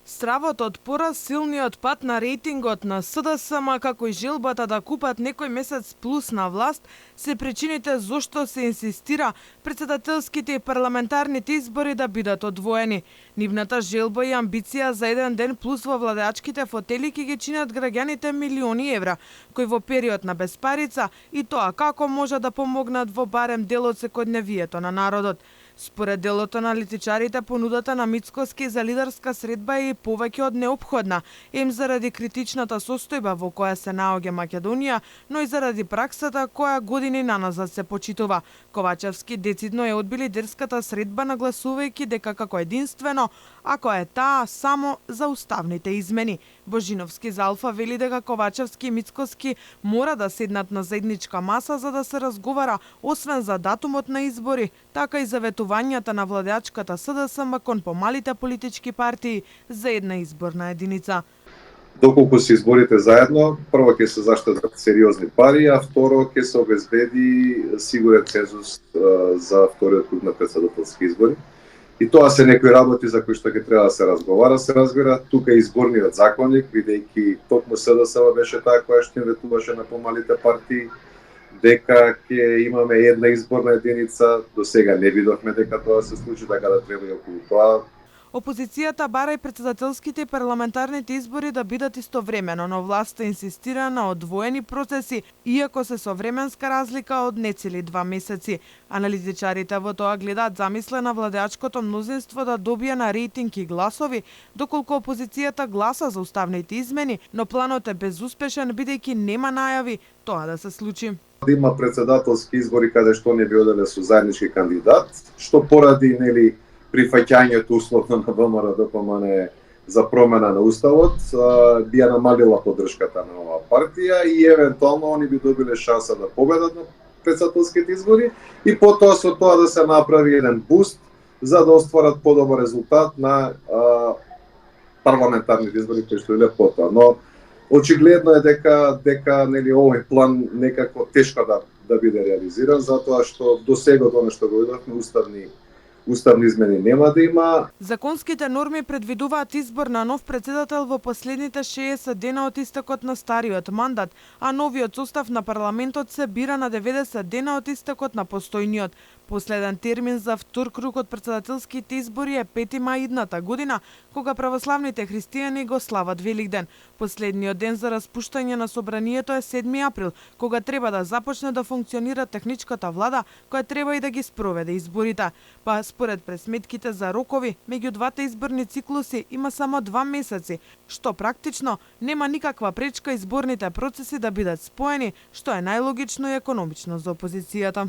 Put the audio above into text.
Стравот од пораз, силниот пат на рейтингот на СДСМ, како и желбата да купат некој месец плюс на власт, се причините зошто се инсистира претседателските и парламентарните избори да бидат одвоени. Нивната желба и амбиција за еден ден плюс во владеачките фотели ќе ги чинат граѓаните милиони евра, кои во период на безпарица и тоа како може да помогнат во барем дел од секојдневието на народот. Според делот аналитичарите, понудата на Мицкоски за лидерска средба е повеќе од неопходна, ем заради критичната состојба во која се наоѓа Македонија, но и заради праксата која години наназад се почитува. Ковачевски децидно е одби лидерската средба, нагласувајќи дека како единствено, ако е таа само за уставните измени. Божиновски за Алфа вели дека Ковачевски и Мицкоски мора да седнат на заедничка маса за да се разговара освен за датумот на избори, така и за ветувањата на владеачката СДСМ кон помалите политички партии за една изборна единица. Доколку се изборите заедно, прво ќе се заштедат сериозни пари, а второ ќе се обезбеди сигурен цензус за вториот круг на претседателски избори. И тоа се некои работи за кои што ќе треба да се разговара, се разбира. Тука е изборниот законник, бидејќи токму СДСМ беше таа која што им ветуваше на помалите партии, дека ќе имаме една изборна единица. До сега не видовме дека тоа се случи, така да треба и околу тоа. Опозицијата бара и претседателските и парламентарните избори да бидат истовремено, но власта инсистира на одвоени процеси, иако се со временска разлика од нецели 2 месеци. Аналитичарите во тоа гледаат замислена владеачкото мнозинство да добие на рейтинг и гласови, доколку опозицијата гласа за уставните измени, но планот е безуспешен бидејќи нема најави тоа да се случи. Да има претседателски избори каде што не би оделе со заеднички кандидат, што поради прифаќањето условно на ВМРО ДПМН за промена на уставот би ја намалила поддршката на оваа партија и евентуално они би добиле шанса да победат на претседателските избори и потоа со тоа да се направи еден буст за да остварат подобар резултат на парламентарните избори кои што биле потоа. Но очигледно е дека овој план некако тешко да биде реализиран, затоа што до сега тоа што го видовме уставни измени нема да има. Законските норми предвидуваат избор на нов претседател во последните 60 дена од истекот на стариот мандат, а новиот состав на парламентот се бира на 90 дена од истекот на постојниот. Последен термин за втор круг од претседателските избори е 5 мај идната година, кога православните христијани го слават Великден. Последниот ден за распуштање на собранието е 7 април, кога треба да започне да функционира техничката влада, која треба и да ги спроведе изборите. Па според пресметките за рокови, меѓу двата изборни циклуси има само 2 месеци, што практично нема никаква пречка изборните процеси да бидат споени, што е најлогично и економично за опозицијата.